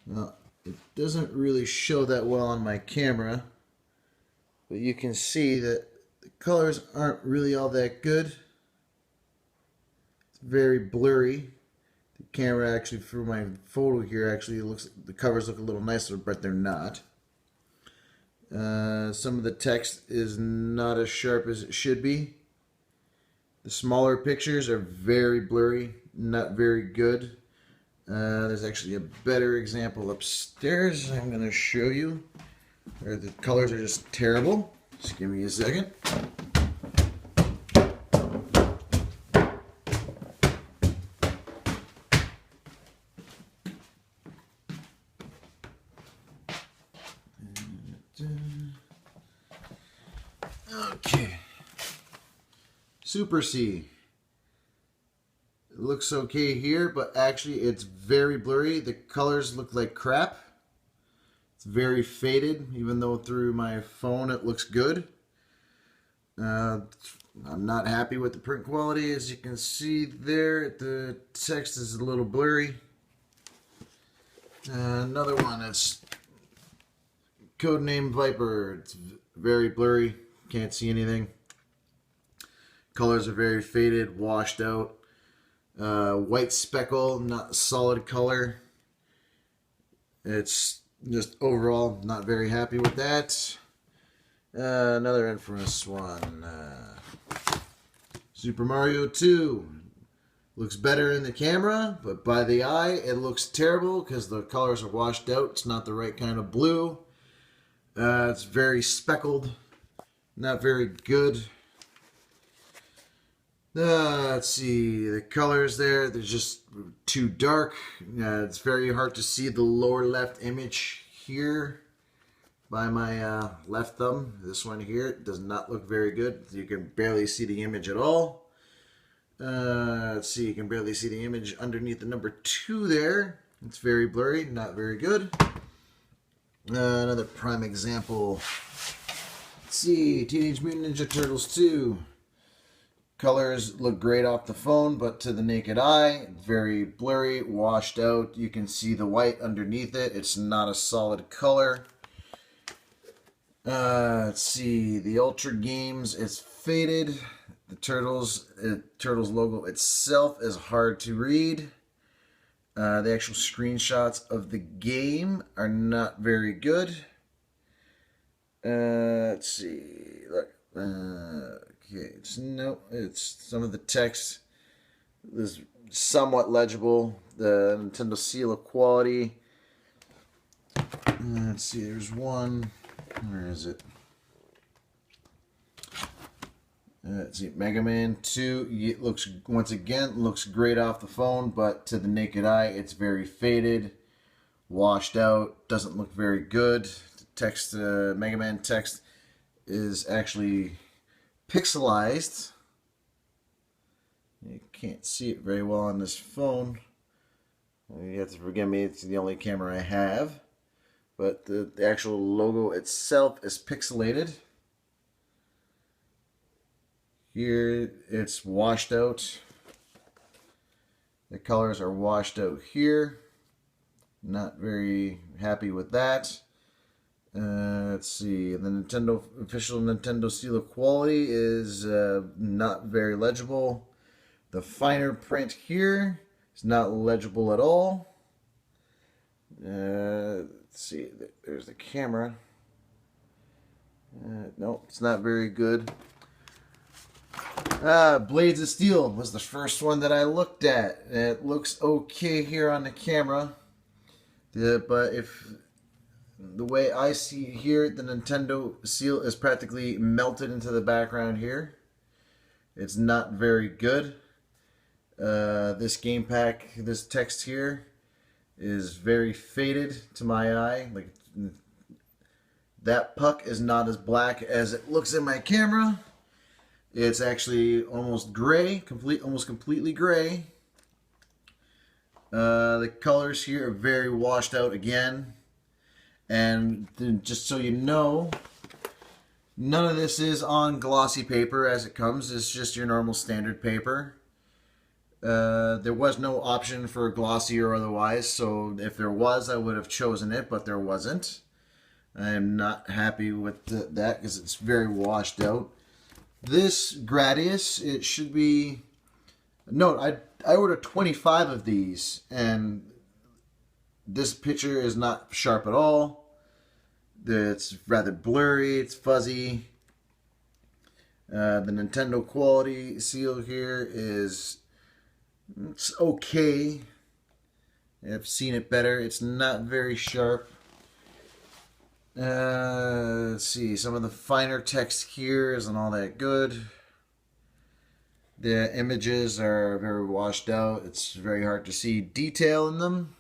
Well, it doesn't really show that well on my camera, but you can see that the colors aren't really all that good. It's very blurry. The camera actually, for my photo here, actually looks, the covers look a little nicer, but they're not. Some of the text is not as sharp as it should be. The smaller pictures are very blurry, not very good. There's actually a better example upstairs I'm going to show you. Where the colors are just terrible. Just give me a second. Okay. Super C. It looks okay here, but actually it's very blurry. The colors look like crap. It's very faded, even though through my phone it looks good. I'm not happy with the print quality. As you can see there, the text is a little blurry. Another one that's Codename Viper. It's very blurry. Can't see anything. Colors are very faded, washed out. White speckle, not solid color. It's just overall not very happy with that. Another infamous one. Super Mario 2. Looks better in the camera, but by the eye it looks terrible because the colors are washed out. It's not the right kind of blue. It's very speckled. Not very good. Let's see, the colors there, they're just too dark. It's very hard to see the lower left image here by my left thumb. This one here does not look very good. You can barely see the image at all. Let's see, you can barely see the image underneath the number 2 there. It's very blurry, not very good. Another prime example. Let's see, Teenage Mutant Ninja Turtles 2. Colors look great off the phone, but to the naked eye, very blurry, washed out. You can see the white underneath it. It's not a solid color. Let's see, the Ultra Games is faded. The Turtles logo itself is hard to read. The actual screenshots of the game are not very good. Let's see, look. Okay, it's some of the text is somewhat legible. The Nintendo seal of quality. Let's see, there's one. Where is it? Let's see, Mega Man 2. It looks, once again, looks great off the phone, but to the naked eye, it's very faded, washed out, doesn't look very good. The text, Mega Man text is actually pixelized. You can't see it very well on this phone. You have to forgive me, it's the only camera I have. But the actual logo itself is pixelated. Here it's washed out. The colors are washed out here. Not very happy with that. Let's see, the official Nintendo seal of quality is not very legible. The finer print here is not legible at all. Let's see, there's the camera. No, it's not very good. Blades of Steel was the first one that I looked at. It looks okay here on the camera. But if the way I see it here, the Nintendo seal is practically melted into the background here. It's not very good. This game pack, this text here is very faded to my eye. Like, that puck is not as black as it looks in my camera. It's actually almost gray, almost completely gray. The colors here are very washed out again. And just so you know, none of this is on glossy paper as it comes. It's just your normal standard paper. There was no option for glossy or otherwise, so if there was, I would have chosen it, but there wasn't. I am not happy with that because it's very washed out. This Gradius, it should be... No, I ordered 25 of these, and this picture is not sharp at all. It's rather blurry, it's fuzzy. The Nintendo quality seal here is... It's okay. I've seen it better. It's not very sharp. Let's see. Some of the finer text here isn't all that good. The images are very washed out. It's very hard to see detail in them.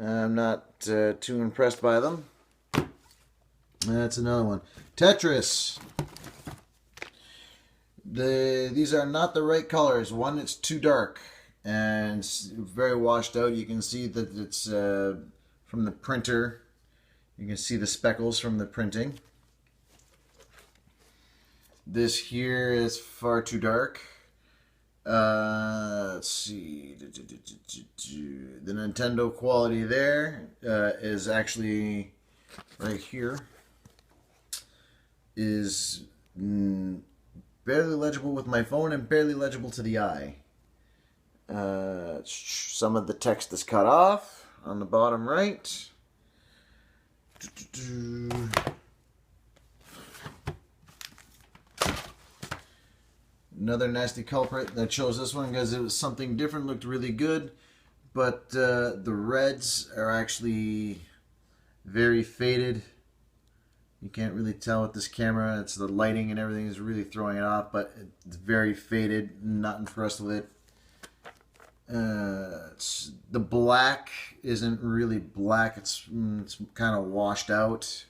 I'm not too impressed by them. That's another one. Tetris. These are not the right colors. One, it's too dark and it's very washed out. You can see that it's from the printer. You can see the speckles from the printing. This here is far too dark. Let's see. The Nintendo quality there is actually right here. Is barely legible with my phone and barely legible to the eye. Some of the text is cut off on the bottom right. Another nasty culprit that chose this one because it was something different, looked really good, but the reds are actually very faded. You can't really tell with this camera. It's the lighting and everything is really throwing it off, but it's very faded. Not impressed with it. The black isn't really black. It's kind of washed out.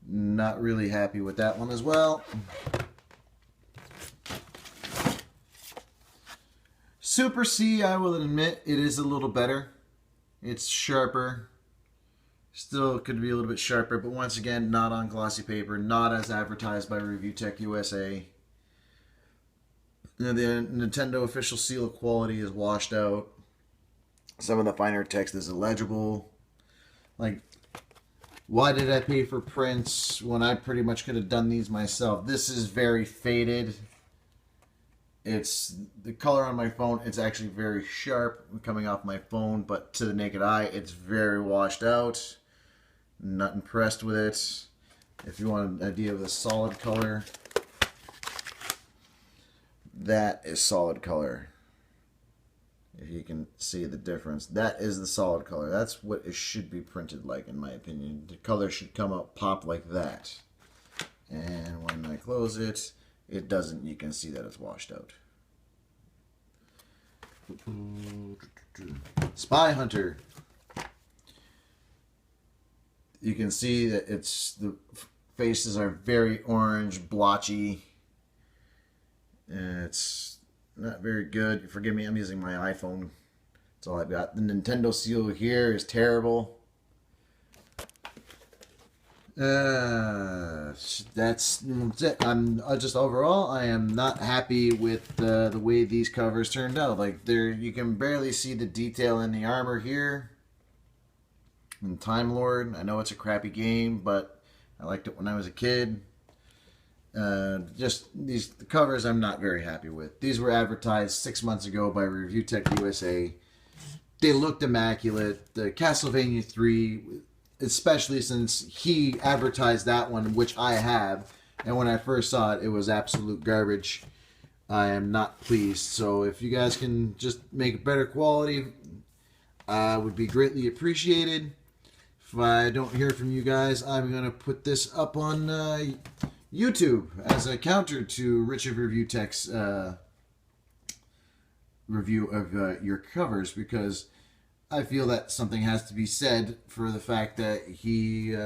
Not really happy with that one as well. Super C, I will admit, it is a little better. It's sharper. Still could be a little bit sharper, but once again, not on glossy paper, not as advertised by Review Tech USA. The Nintendo official seal of quality is washed out. Some of the finer text is illegible. Like, why did I pay for prints when I pretty much could have done these myself? This is very faded. It's the color on my phone. It's actually very sharp coming off my phone, but to the naked eye, it's very washed out. Not impressed with it. If you want an idea of the solid color, that is solid color. If you can see the difference, that is the solid color. That's what it should be printed like, in my opinion. The color should come up, pop like that. And when I close it, it doesn't. You can see that it's washed out. Spy Hunter. You can see that the faces are very orange, blotchy. It's not very good. Forgive me, I'm using my iPhone. That's all I've got. The Nintendo seal here is terrible. That's it. I'm just overall, I am not happy with the way these covers turned out. Like, you can barely see the detail in the armor here. And Time Lord, I know it's a crappy game, but I liked it when I was a kid. The covers I'm not very happy with. These were advertised 6 months ago by Review Tech USA. They looked immaculate. The Castlevania 3, especially since he advertised that one, which I have, and when I first saw it, it was absolute garbage. I am not pleased. So if you guys can just make better quality, would be greatly appreciated. If I don't hear from you guys, I'm going to put this up on YouTube as a counter to Richard Review Tech's review of your covers, because I feel that something has to be said for the fact that he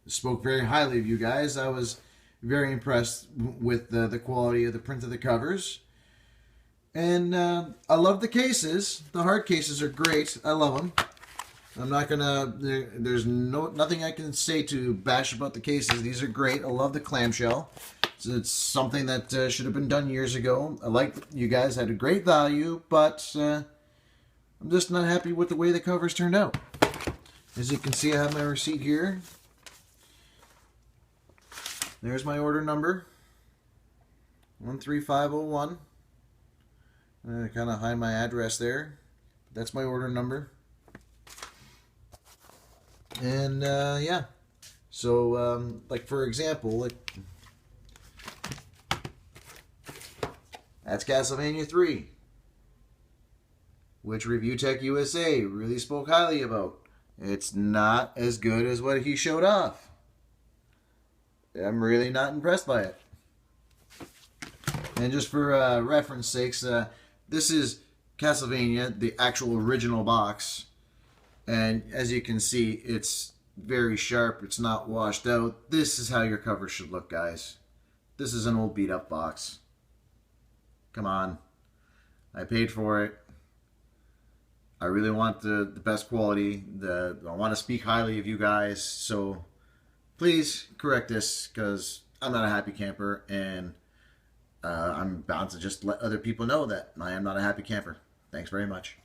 spoke very highly of you guys. I was very impressed with the quality of the print of the covers. And I love the cases. The hard cases are great. I love them. I'm not gonna. There's nothing I can say to bash about the cases. These are great. I love the clamshell. It's something that should have been done years ago. I like you guys had a great value, but I'm just not happy with the way the covers turned out. As you can see, I have my receipt here. There's my order number, 13501. I kind of hide my address there. That's my order number. And yeah, so like for example, that's Castlevania 3, which Review Tech USA really spoke highly about. It's not as good as what he showed off. I'm really not impressed by it. And just for reference sakes, this is Castlevania, the actual original box. And as you can see, it's very sharp. It's not washed out. This is how your cover should look, guys. This is an old beat up box. Come on. I paid for it. I really want the best quality. I want to speak highly of you guys. So please correct this, because I'm not a happy camper. And I'm bound to just let other people know that I am not a happy camper. Thanks very much.